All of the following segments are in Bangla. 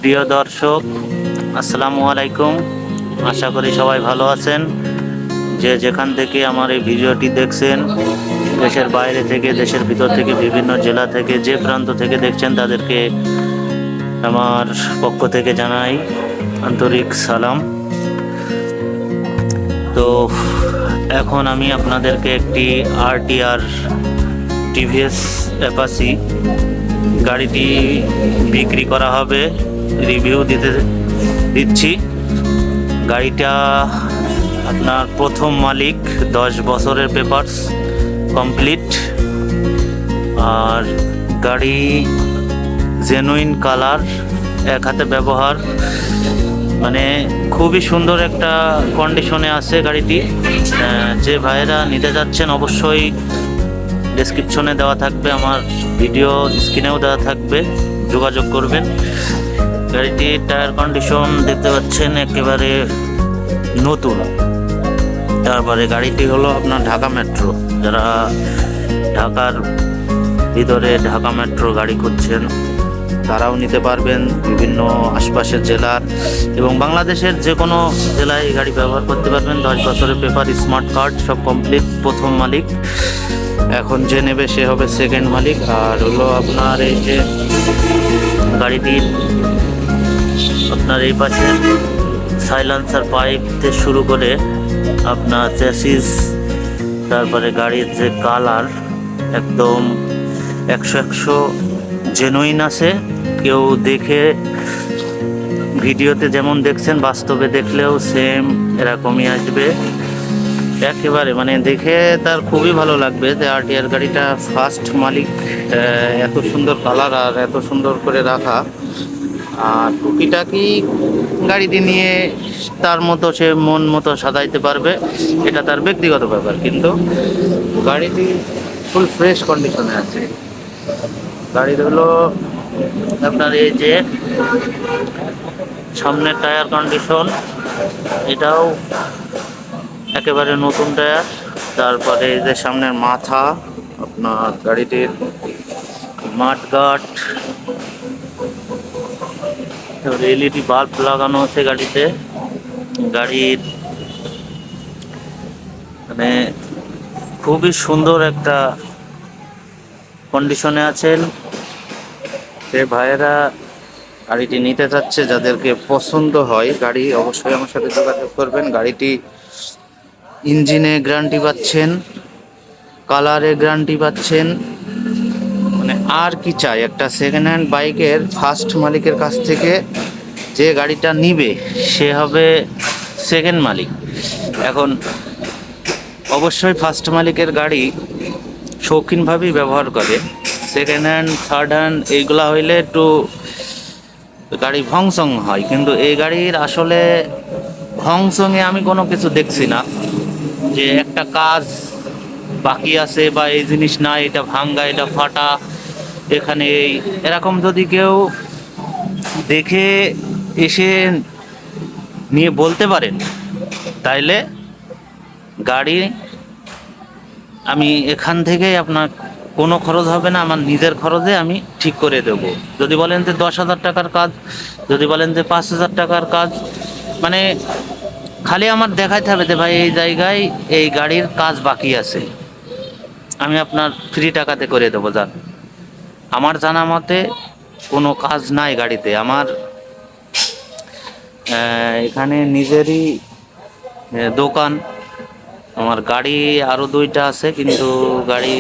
প্রিয় দর্শক, আসসালামু আলাইকুম। আশা করি সবাই ভালো আছেন। যে যেখান থেকে আমার এই ভিডিওটি দেখছেন, দেশের বাইরে থেকে, দেশের ভিতর থেকে, বিভিন্ন জেলা থেকে, যে প্রান্ত থেকে দেখছেন, তাদেরকে আমার পক্ষ থেকে জানাই আন্তরিক সালাম। তো এখন আমি আপনাদেরকে একটি আরটিআর টিভিএস অ্যাপাচি গাড়িটি বিক্রি করা হবে, রিভিউ দিচ্ছি। গাড়িটা আপনার প্রথম মালিক, 10 বছরের পেপারস কমপ্লিট, আর গাড়ি জেনুইন কালার, এক হাতে ব্যবহার, মানে খুবই সুন্দর একটা কন্ডিশনে আছে গাড়িটি। যে ভাইয়েরা নিতে যাচ্ছেন অবশ্যই ডেসক্রিপশনে দেওয়া থাকবে, আমার ভিডিও স্ক্রিনেও দেওয়া থাকবে, যোগাযোগ করবেন। গাড়িটির টায়ার কন্ডিশন দেখতে পাচ্ছেন একেবারে নতুন। তারপরে গাড়িটি হলো আপনার ঢাকা মেট্রো, যারা ঢাকার ভিতরে ঢাকা মেট্রো গাড়ি খুঁজছেন তারাও নিতে পারবেন। বিভিন্ন আশপাশের জেলার এবং বাংলাদেশের যে কোনো জেলায় এই গাড়ি ব্যবহার করতে পারবেন। 10 বছরের পেপার, স্মার্ট কার্ড সব কমপ্লিট। প্রথম মালিক, এখন যে নেবে সে হবে সেকেন্ড মালিক। আর হলো আপনার এই যে গাড়িটির আপনার এই পাশে সাইলেন্সার পাইপ থেকে শুরু করে আপনার চ্যাসিস, তারপরে গাড়ির যে কালার একদম 100 জেনুইন আছে। কেউ দেখে ভিডিওতে যেমন দেখছেন, বাস্তবে দেখলেও সেম এরকমই আসবে একেবারে, মানে দেখে তার খুবই ভালো লাগবে যে আরটিআর গাড়িটা ফার্স্ট মালিক, এত সুন্দর কালার আর এত সুন্দর করে রাখা। আর টুকিটাকি গাড়িটি নিয়ে তার মতো সে মন মতো সাজাইতে পারবে, এটা তার ব্যক্তিগত ব্যাপার। কিন্তু গাড়িটি ফুল ফ্রেশ কন্ডিশনে আছে। গাড়ির হলো আপনার এই যে সামনের টায়ার কন্ডিশন, এটাও একেবারে নতুন টায়ার। তারপরে এই যে সামনের মাথা, আপনার গাড়িটির মাঠগার্ড, এলইডি বাল্ব লাগানো আছে গাড়িতে। গাড়ির মানে খুবই সুন্দর একটা কন্ডিশনে আছেন। যে ভাইয়েরা গাড়িটি নিতে চাচ্ছে, যাদেরকে পছন্দ হয় গাড়ি, অবশ্যই আমার সাথে যোগাযোগ করবেন। গাড়িটি ইঞ্জিনে গ্যারান্টি পাচ্ছেন, কালারে গ্যারান্টি পাচ্ছেন, মানে আর কি চাই একটা সেকেন্ড হ্যান্ড বাইকের ফার্স্ট মালিকের কাছ থেকে। যে গাড়িটা নিবে সে হবে সেকেন্ড মালিক। এখন অবশ্যই ফার্স্ট মালিকের গাড়ি শৌখিনভাবেই ব্যবহার করে। সেকেন্ড হ্যান্ড, থার্ড হ্যান্ড এইগুলা হইলে একটু গাড়ি ভংসং হয়, কিন্তু এই গাড়ির আসলে ভংসংয়ে আমি কোনো কিছু দেখছি না যে একটা কাজ বাকি আছে বা এই জিনিস না, এটা ভাঙ্গা, এটা ফাটা, এখানে এই এরকম যদি কেউ দেখে এসে নিয়ে বলতে পারেন, তাইলে গাড়ি আমি এখান থেকেই আপনার কোনো খরচ হবে না, আমার নিজের খরচে আমি ঠিক করে দেব। যদি বলেন যে 10,000 টাকার কাজ, যদি বলেন যে 5,000 টাকার কাজ, মানে খালি আমার দেখাইতে হবে যে ভাই এই জায়গায় এই গাড়ির কাজ বাকি আছে, আমি আপনার ফ্রি টাকাতে করে দেবো। যান, আমার জানা মতে কোনো কাজ নাই গাড়িতে। আমার এখানে নিজেরই দোকান, আমার গাড়ি আরও 2টা আছে, কিন্তু গাড়ি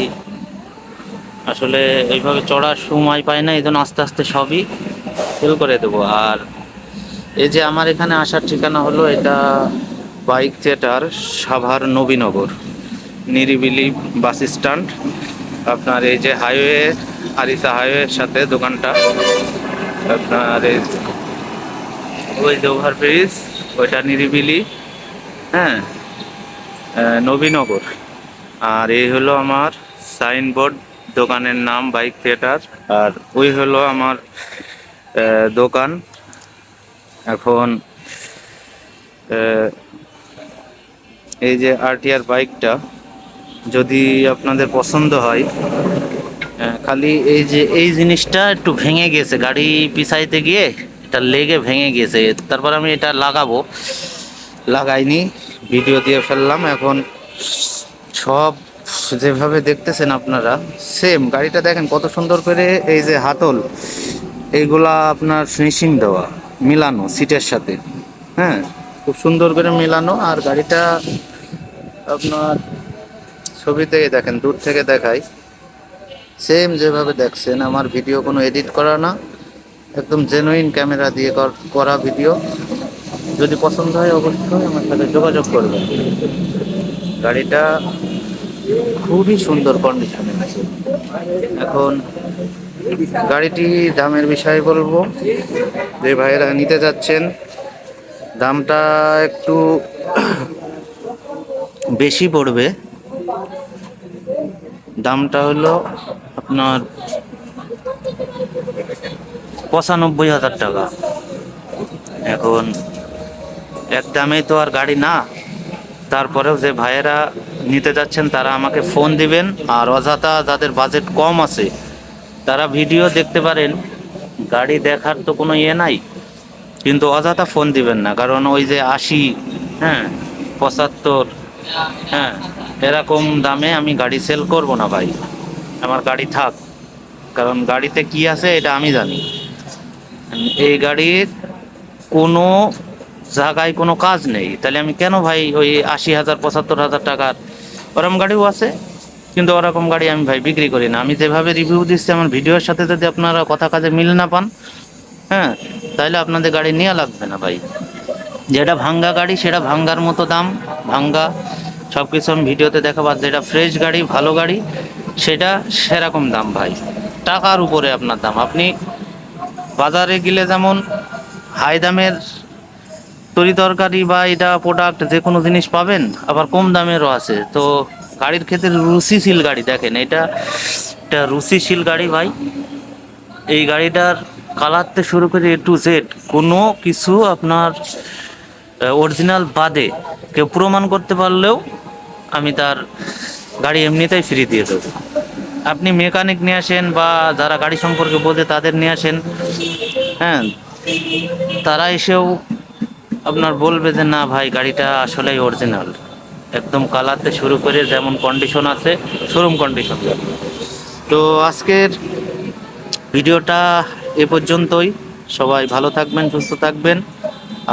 আসলে এইভাবে চড়ার সময় পাই না, এই জন্য আস্তে আস্তে সবই সেল করে দেবো। আর এই যে আমার এখানে আসার ঠিকানা হলো, এটা বাইক থিয়েটার, সাভার নবীনগর, নিরিবিলি বাস স্ট্যান্ড। আপনার এই যে হাইওয়ে, আরিসা হাইওয়ের সাথে দোকানটা, আপনার এই ওই যে ওভারব্রিজ, ওইটা নিরিবিলি, হ্যাঁ, নবীনগর। আর এই হলো আমার সাইনবোর্ড, দোকানের নাম বাইক থিয়েটার। আর ওই হলো আমার দোকান। এখন এই যে আরটিআর বাইকটা যদি আপনাদের পছন্দ হয়, খালি এই যে এই জিনিসটা একটু ভেঙে গেছে গাড়ি পিছাইতে গিয়ে, এটা লেগে ভেঙে গেছে। তারপর আমি এটা লাগাইনি, ভিডিও দিয়ে ফেললাম। এখন সব যেভাবে দেখতেছেন আপনারা সেম গাড়িটা দেখেন কত সুন্দর করে, এই যে হাতল এইগুলা আপনার ফিনিশিং দেওয়া, মিলানো সিটের সাথে, হ্যাঁ খুব সুন্দর করে মেলানো। আর গাড়িটা আপনার ছবিতে দেখেন, দূর থেকে দেখাই, সেম যেভাবে দেখছেন আমার ভিডিও, কোনো এডিট করা না, একদম জেনুইন ক্যামেরা দিয়ে করা ভিডিও। যদি পছন্দ হয় অবশ্যই আমার সাথে যোগাযোগ করবেন। গাড়িটা খুবই সুন্দর কন্ডিশনে আছে। এখন গাড়িটি দামের বিষয়ে বলবো, যে ভাইয়েরা নিতে যাচ্ছেন দামটা একটু বেশি পড়বে। দামটা হলো আপনার 95,000 টাকা। এখন এক দামেই তো আর গাড়ি না, তারপরেও যে ভাইয়েরা নিতে যাচ্ছেন তারা আমাকে ফোন দিবেন। আর অযথা যাদের বাজেট কম আছে তারা ভিডিও দেখতে পারেন, গাড়ি দেখার তো কোনো ইয়ে নাই, কিন্তু অযথা ফোন দিবেন না। কারণ ওই যে 80, হ্যাঁ 75, হ্যাঁ এরকম দামে আমি গাড়ি সেল করব না ভাই। আমার গাড়ি থাক, কারণ গাড়িতে কি আছে এটা আমি জানি। এই গাড়ির কোনো জায়গায় কোনো কাজ নেই, তাহলে আমি কেন ভাই ওই 80,000 75,000 টাকার ওরকম গাড়িও আছে, কিন্তু ওরকম গাড়ি আমি ভাই বিক্রি করি না। আমি যেভাবে রিভিউ দিচ্ছি আমার ভিডিওর সাথে যদি আপনারা কথা কাজে মিল না পান, হ্যাঁ তাহলে আপনাদের গাড়ি নেওয়া লাগবে না ভাই। যেটা ভাঙ্গা গাড়ি সেটা ভাঙ্গার মতো দাম, ভাঙ্গা সব কিছু আমি ভিডিওতে দেখাবো। আর যেটা ফ্রেশ গাড়ি, ভালো গাড়ি, সেটা সেরকম দাম ভাই, টাকার উপরে আপনার দাম। আপনি বাজারে গেলে যেমন হাই দামের তরি তরকারি বা এটা প্রোডাক্ট যে কোনো জিনিস পাবেন, আবার কম দামেরও আছে। তো গাড়ির ক্ষেত্রে রুচিশীল গাড়ি, দেখেন এটা একটা রুচিশীল গাড়ি ভাই। এই গাড়িটার কালার থেকে শুরু করে A to Z কোনো কিছু আপনার অরিজিনাল বাদে কেউ প্রমাণ করতে পারলেও আমি তার গাড়ি এমনিতেই ফ্রি দিয়ে দেবো। আপনি মেকানিক নিয়ে আসেন বা যারা গাড়ি সম্পর্কে বোঝে তাদের নিয়ে আসেন, হ্যাঁ তারা এসেও আপনার বলবে যে না ভাই গাড়িটা আসলেই অরিজিনাল, একদম কালারতে শুরু করে যেমন কন্ডিশন আছে শোরুম কন্ডিশন। তো আজকের ভিডিওটা এ পর্যন্তই। সবাই ভালো থাকবেন, সুস্থ থাকবেন।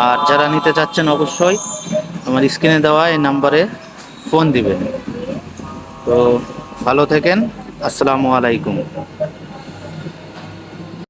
আর যারা নিতে চাচ্ছেন অবশ্যই আমার স্ক্রিনে দেওয়া এই নাম্বারে ফোন দিবেন। তো ভালো থাকেন, আসসালামু আলাইকুম।